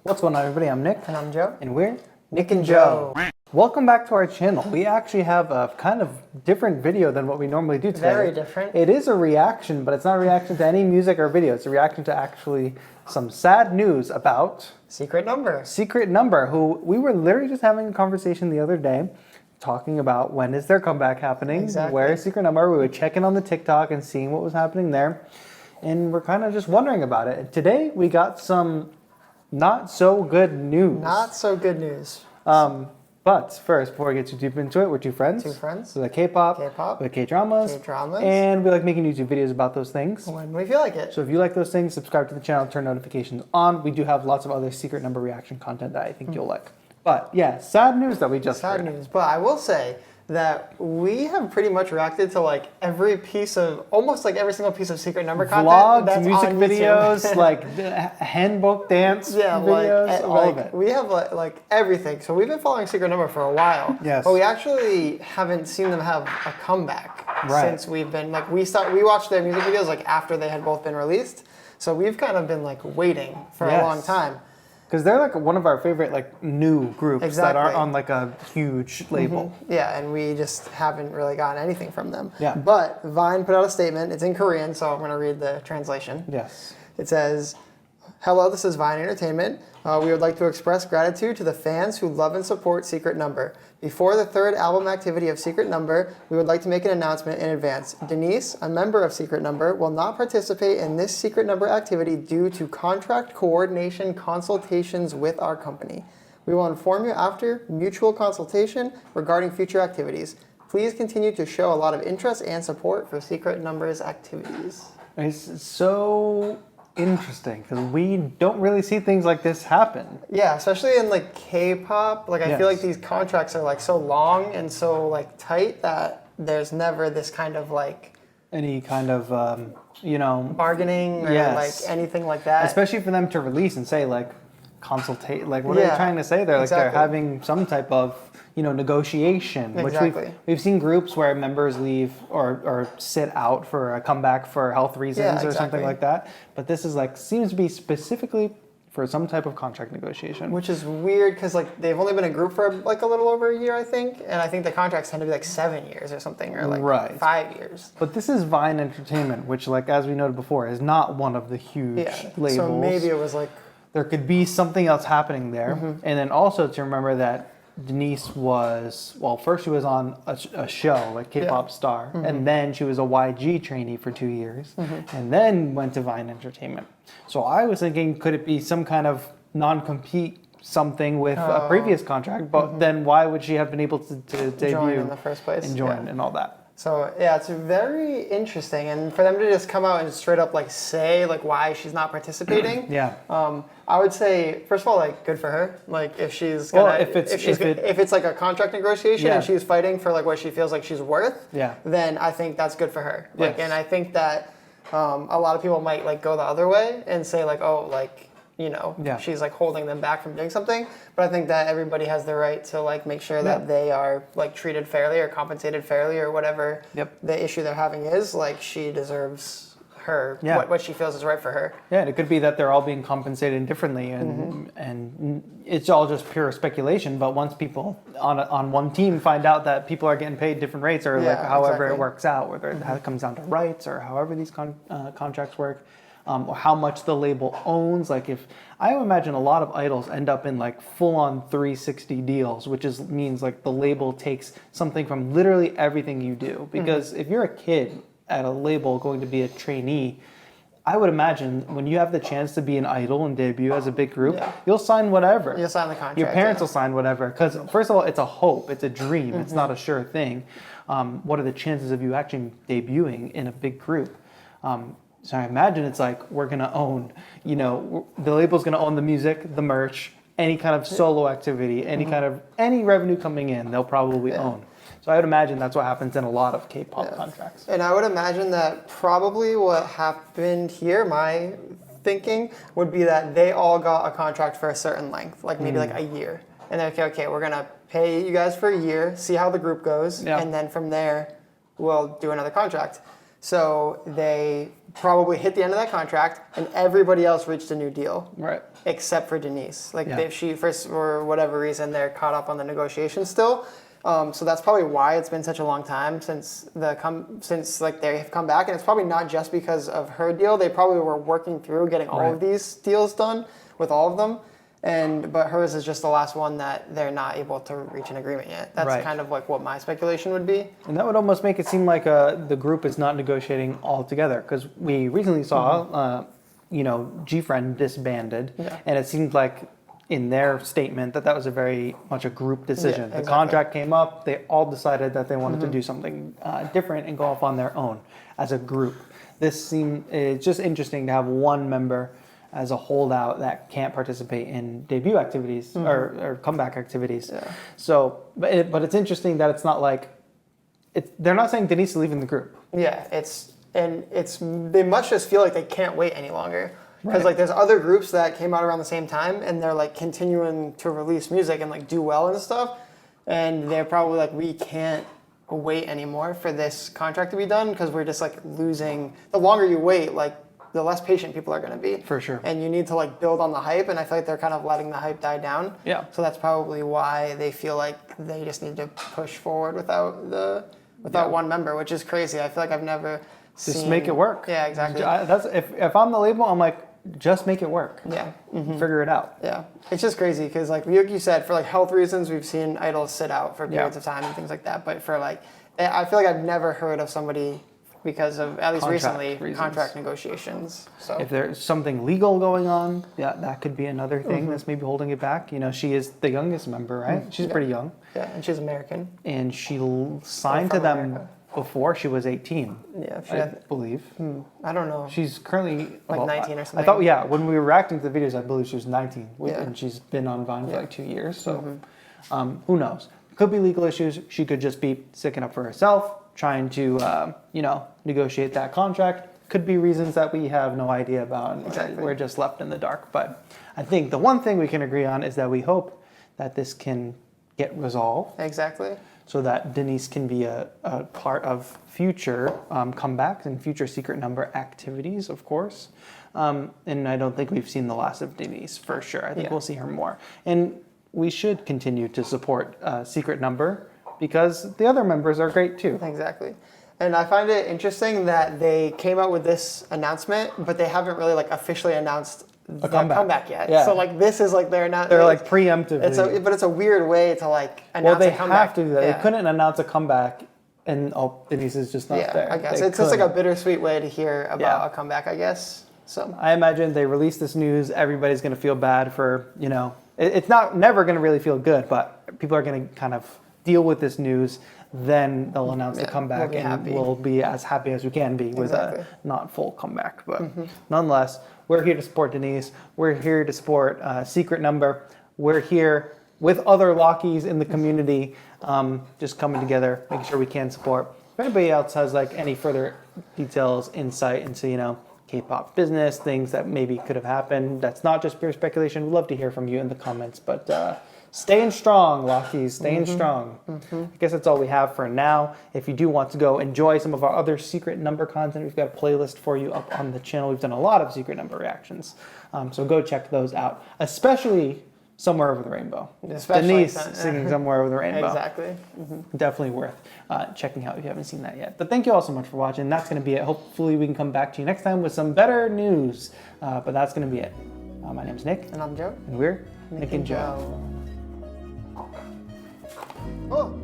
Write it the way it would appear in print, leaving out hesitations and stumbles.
What's going on, everybody? I'm Nick. And I'm Joe. And we're Nick and Joe. Welcome back to our channel. We actually have a kind of different video than what we normally do today. Very different. It is a reaction, but it's not a reaction to any music or video. It's a reaction to actually some sad news about Secret Number. Secret Number, who we were literally just having a conversation the other day talking about when is their comeback happening, Exactly. where is Secret Number. We were checking on the TikTok and seeing what was happening there. And we're kind of just wondering about it. And today we got some not so good news. Not so good news. But first, before we get too deep into it, we're two friends. Two friends. We like K-pop. K-pop. We like K-dramas. K-dramas. And we like making YouTube videos about those things. When we feel like it. So if you like those things, subscribe to the channel, turn notifications on. We do have lots of other Secret Number reaction content that I think you'll like. But yeah, sad news that we just Sad heard. news. But I will say that we have pretty much reacted to like every piece of, almost like every single piece of Secret Number content. Vlogs, that's music on YouTube. videos, like handbook dance videos, all of it. We have like everything. So we've been following Secret Number for a while. Yes. But we actually haven't seen them have a comeback since we've been like we watched their music videos like after they had both been released. So we've kind of been like waiting for a long time. Because they're like one of our favorite like new groups that aren't on like a huge label. Yeah, and we just haven't really gotten anything from them. Yeah. But Vine put out a statement. It's in Korean, so I'm going to read the translation. Yes. It says, "Hello, this is Vine Entertainment. We would like to express gratitude to the fans who love and support Secret Number. Before the third album activity of Secret Number, we would like to make an announcement in advance. Denise, a member of Secret Number, will not participate in this Secret Number activity due to contract coordination consultations with our company. We will inform you after mutual consultation regarding future activities. Please continue to show a lot of interest and support for Secret Number's activities." It's so interesting because we don't really see things like this happen. Yeah, especially in like K-pop. Like I feel like these contracts are like so long and so like tight that there's never this kind of like any kind of bargaining or like anything like that. Especially for them to release and say like consultate, like what are they trying to say there? Like they're having some type of negotiation, which we've seen groups where members leave or sit out for a comeback for health reasons or something like that. But this is like seems to be specifically for some type of contract negotiation, which is weird because like they've only been a group for like a little over a year, I think, and I think the contracts tend to be like 7 years or something, or like 5 years. But this is Vine Entertainment, which, like as we noted before, is not one of the huge labels. So maybe it was like there could be something else happening there, and then also to remember that Denise was, well, first she was on a show, like K-pop star, and then she was a YG trainee for 2 years, and then went to Vine Entertainment. So I was thinking, could it be some kind of non-compete something with a previous contract, but then why would she have been able to debut join in the first place and join and all that? So yeah, it's very interesting, and for them to just come out and straight up like say like why she's not participating. I would say first of all like good for her. Like if she's gonna, if it's like a contract negotiation and she's fighting for like what she feels like she's worth, then I think that's good for her. Like, and I think that a lot of people might like go the other way and say like, oh, like she's like holding them back from doing something. But I think that everybody has the right to like make sure that they are like treated fairly or compensated fairly or whatever the issue they're having is. Like she deserves her what she feels is right for her. Yeah, and it could be that they're all being compensated differently, and it's all just pure speculation. But once people on one team find out that people are getting paid different rates, or like however it works out, whether it comes down to rights or however these contracts work. Or how much the label owns. Like if I imagine a lot of idols end up in like full-on 360 deals, which means like the label takes something from literally everything you do. Because if you're a kid at a label going to be a trainee, I would imagine when you have the chance to be an idol and debut as a big group, you'll sign whatever. You'll sign the contract. Your parents will sign whatever. Because first of all, it's a hope, it's a dream, it's not a sure thing. What are the chances of you actually debuting in a big group? So I imagine it's like we're gonna own, the label's gonna own the music, the merch, any kind of solo activity, any revenue coming in, they'll probably own. So I would imagine that's what happens in a lot of K-pop contracts. And I would imagine that probably what happened here, my thinking, would be that they all got a contract for a certain length, like maybe like a year. And they're okay, we're gonna pay you guys for a year, see how the group goes, and then from there, we'll do another contract. So they probably hit the end of that contract, and everybody else reached a new deal. Right. Except for Denise. Like if she, for whatever reason, they're caught up on the negotiations still. So that's probably why it's been such a long time since like they have come back, and it's probably not just because of her deal. They probably were working through getting all of these deals done with all of them. But hers is just the last one that they're not able to reach an agreement yet. That's kind of like what my speculation would be. And that would almost make it seem like the group is not negotiating all together, because we recently saw, GFriend disbanded, and it seemed like in their statement that was a very much a group decision. Yeah, exactly. The contract came up, they all decided that they wanted to do something different and go off on their own as a group. It's just interesting to have one member as a holdout that can't participate in debut activities or comeback activities. Yeah. So, but it's interesting that it's not like they're not saying Denise is leaving the group. Yeah, they must just feel like they can't wait any longer. Because like there's other groups that came out around the same time, and they're like continuing to release music and like do well and stuff, and they're probably like, we can't wait anymore for this contract to be done, because we're just like losing. The longer you wait, like the less patient people are going to be. For sure. And you need to like build on the hype, and I feel like they're kind of letting the hype die down. Yeah. So that's probably why they feel like they just need to push forward without one member, which is crazy. I feel like I've never seen. Make it work. Yeah, exactly. If I'm the label, I'm like, just make it work. Yeah. Figure it out. Yeah. It's just crazy because like you said, for like health reasons, we've seen idols sit out for periods of time and things like that. But for like, I feel like I've never heard of somebody because of, at least recently, contract negotiations. So if there's something legal going on, that could be another thing that's maybe holding it back. You know, she is the youngest member, right? She's pretty young. Yeah, and she's American. And she signed to them America. Before she was 18. Yeah, I believe. I don't know. She's currently 19 or something. I thought, when we were reacting to the videos, I believe she was 19, and she's been on Vine for like 2 years. So, who knows? Could be legal issues. She could just be sticking up for herself, trying to, negotiate that contract. Could be reasons that we have no idea about. And we're just left in the dark. But I think the one thing we can agree on is that we hope that this can get resolved. Exactly. So that Denise can be a part of future comebacks and future secret number activities, of course. And I don't think we've seen the last of Denise for sure. I think we'll see her more. And we should continue to support Secret Number because the other members are great too. Exactly. And I find it interesting that they came out with this announcement, but they haven't really like officially announced the comeback yet. Yeah. So like this is like they're like preemptively. But it's a weird way to like announce a comeback. Well, they have to do that. Yeah. They couldn't announce a comeback and Denise is just not there. I guess it's just like a bittersweet way to hear about a comeback, I guess. So I imagine they release this news, everybody's going to feel bad for, it's never going to really feel good, but people are going to kind of deal with this news. Then they'll announce the comeback, we'll be as happy as we can be with a not full comeback. But nonetheless, we're here to support Denise. We're here to support Secret Number. We're here with other Lockies in the community, just coming together, making sure we can support. If anybody else has like any further details, insight into K-pop business, things that maybe could have happened, that's not just pure speculation, we'd love to hear from you in the comments. But staying strong, Lockies, staying strong. I guess that's all we have for now. If you do want to go enjoy some of our other Secret Number content, we've got a playlist for you up on the channel. We've done a lot of Secret Number reactions. So go check those out, especially Somewhere Over the Rainbow. Denise singing Somewhere Over the Rainbow. Exactly. Definitely worth checking out if you haven't seen that yet. But thank you all so much for watching. That's going to be it. Hopefully we can come back to you next time with some better news. But that's going to be it. My name's Nick. And I'm Joe. And we're Nick and Joe. Oh.